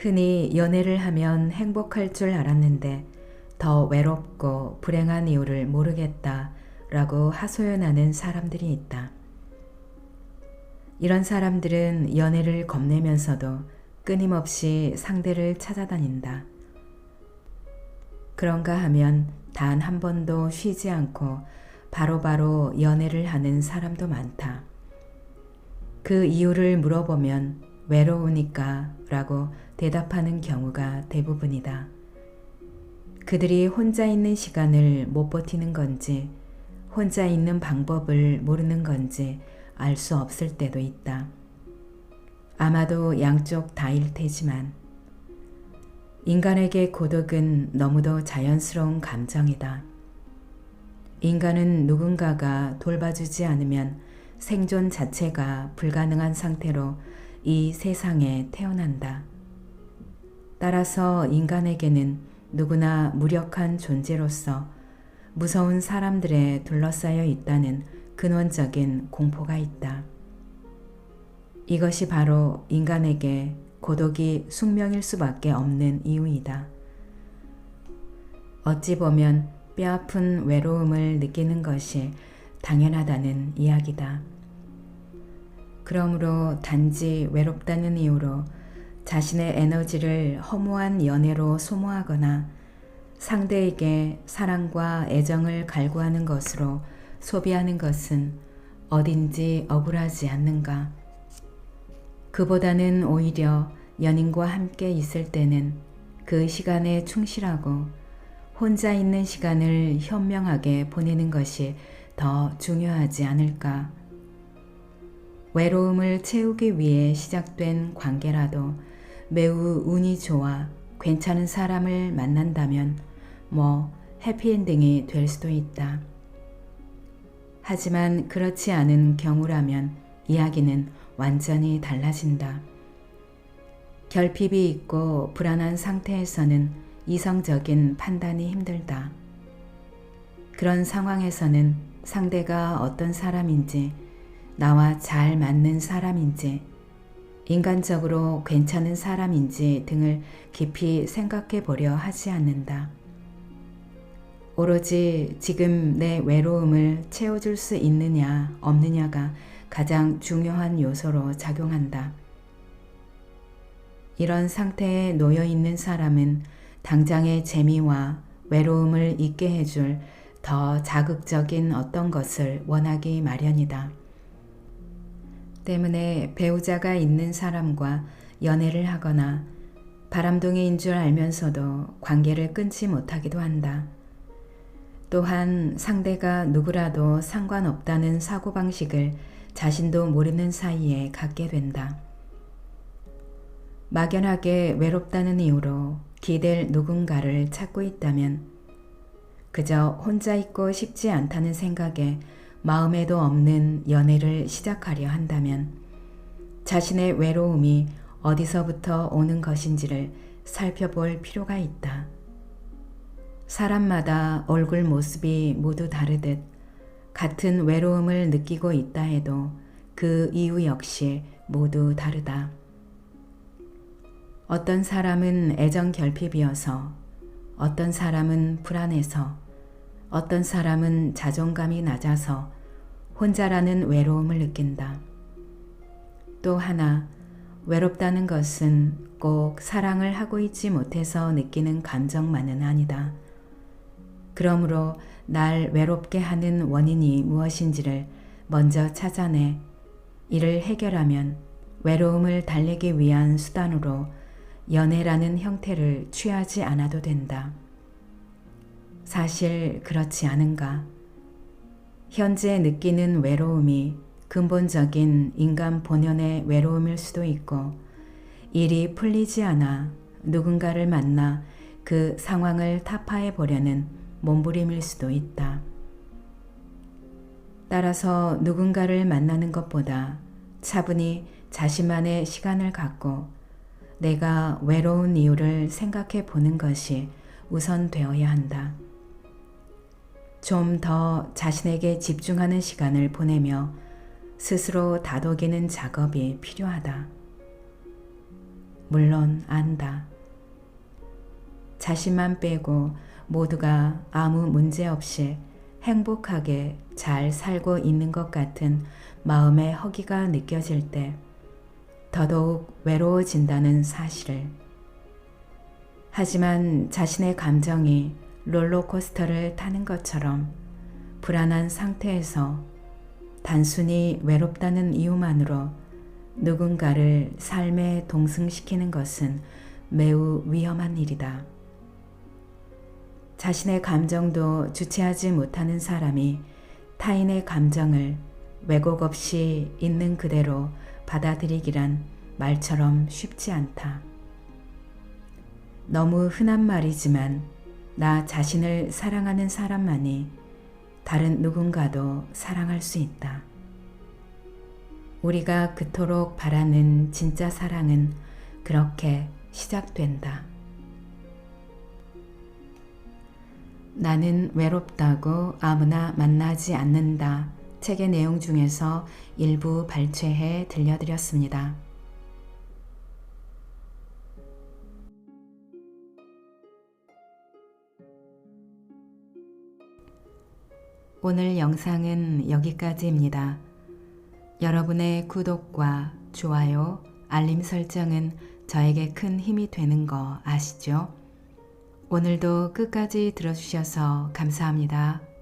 흔히 연애를 하면 행복할 줄 알았는데 더 외롭고 불행한 이유를 모르겠다 라고 하소연하는 사람들이 있다. 이런 사람들은 연애를 겁내면서도 끊임없이 상대를 찾아다닌다. 그런가 하면 단 한 번도 쉬지 않고 바로바로 연애를 하는 사람도 많다. 그 이유를 물어보면 외로우니까 라고 대답하는 경우가 대부분이다. 그들이 혼자 있는 시간을 못 버티는 건지 혼자 있는 방법을 모르는 건지 알 수 없을 때도 있다. 아마도 양쪽 다일 테지만 인간에게 고독은 너무도 자연스러운 감정이다. 인간은 누군가가 돌봐주지 않으면 생존 자체가 불가능한 상태로 이 세상에 태어난다. 따라서 인간에게는 누구나 무력한 존재로서 무서운 사람들에 둘러싸여 있다는 근원적인 공포가 있다. 이것이 바로 인간에게 고독이 숙명일 수밖에 없는 이유이다. 어찌 보면 뼈아픈 외로움을 느끼는 것이 당연하다는 이야기다. 그러므로 단지 외롭다는 이유로 자신의 에너지를 허무한 연애로 소모하거나 상대에게 사랑과 애정을 갈구하는 것으로 소비하는 것은 어딘지 억울하지 않는가. 그보다는 오히려 연인과 함께 있을 때는 그 시간에 충실하고 혼자 있는 시간을 현명하게 보내는 것이 더 중요하지 않을까. 외로움을 채우기 위해 시작된 관계라도 매우 운이 좋아 괜찮은 사람을 만난다면 해피엔딩이 될 수도 있다. 하지만 그렇지 않은 경우라면 이야기는 완전히 달라진다. 결핍이 있고 불안한 상태에서는 이성적인 판단이 힘들다. 그런 상황에서는 상대가 어떤 사람인지, 나와 잘 맞는 사람인지, 인간적으로 괜찮은 사람인지 등을 깊이 생각해 보려 하지 않는다. 오로지 지금 내 외로움을 채워줄 수 있느냐 없느냐가 가장 중요한 요소로 작용한다. 이런 상태에 놓여 있는 사람은 당장의 재미와 외로움을 잊게 해줄 더 자극적인 어떤 것을 원하기 마련이다. 때문에 배우자가 있는 사람과 연애를 하거나 바람둥이인 줄 알면서도 관계를 끊지 못하기도 한다. 또한 상대가 누구라도 상관없다는 사고방식을 자신도 모르는 사이에 갖게 된다. 막연하게 외롭다는 이유로 기댈 누군가를 찾고 있다면 그저 혼자 있고 싶지 않다는 생각에 마음에도 없는 연애를 시작하려 한다면 자신의 외로움이 어디서부터 오는 것인지를 살펴볼 필요가 있다. 사람마다 얼굴 모습이 모두 다르듯 같은 외로움을 느끼고 있다 해도 그 이유 역시 모두 다르다. 어떤 사람은 애정 결핍이어서, 어떤 사람은 불안해서, 어떤 사람은 자존감이 낮아서 혼자라는 외로움을 느낀다. 또 하나, 외롭다는 것은 꼭 사랑을 하고 있지 못해서 느끼는 감정만은 아니다. 그러므로 날 외롭게 하는 원인이 무엇인지를 먼저 찾아내 이를 해결하면 외로움을 달래기 위한 수단으로 연애라는 형태를 취하지 않아도 된다. 사실 그렇지 않은가? 현재 느끼는 외로움이 근본적인 인간 본연의 외로움일 수도 있고 일이 풀리지 않아 누군가를 만나 그 상황을 타파해 보려는 몸부림일 수도 있다. 따라서 누군가를 만나는 것보다 차분히 자신만의 시간을 갖고 내가 외로운 이유를 생각해 보는 것이 우선되어야 한다. 좀 더 자신에게 집중하는 시간을 보내며 스스로 다독이는 작업이 필요하다. 물론 안다. 자신만 빼고 모두가 아무 문제 없이 행복하게 잘 살고 있는 것 같은 마음의 허기가 느껴질 때 더더욱 외로워진다는 사실을. 하지만 자신의 감정이 롤러코스터를 타는 것처럼 불안한 상태에서 단순히 외롭다는 이유만으로 누군가를 삶에 동승시키는 것은 매우 위험한 일이다. 자신의 감정도 주체하지 못하는 사람이 타인의 감정을 왜곡 없이 있는 그대로 받아들이기란 말처럼 쉽지 않다. 너무 흔한 말이지만 나 자신을 사랑하는 사람만이 다른 누군가도 사랑할 수 있다. 우리가 그토록 바라는 진짜 사랑은 그렇게 시작된다. 나는 외롭다고 아무나 만나지 않는다. 책의 내용 중에서 일부 발췌해 들려드렸습니다. 오늘 영상은 여기까지입니다. 여러분의 구독과 좋아요, 알림 설정은 저에게 큰 힘이 되는 거 아시죠? 오늘도 끝까지 들어주셔서 감사합니다.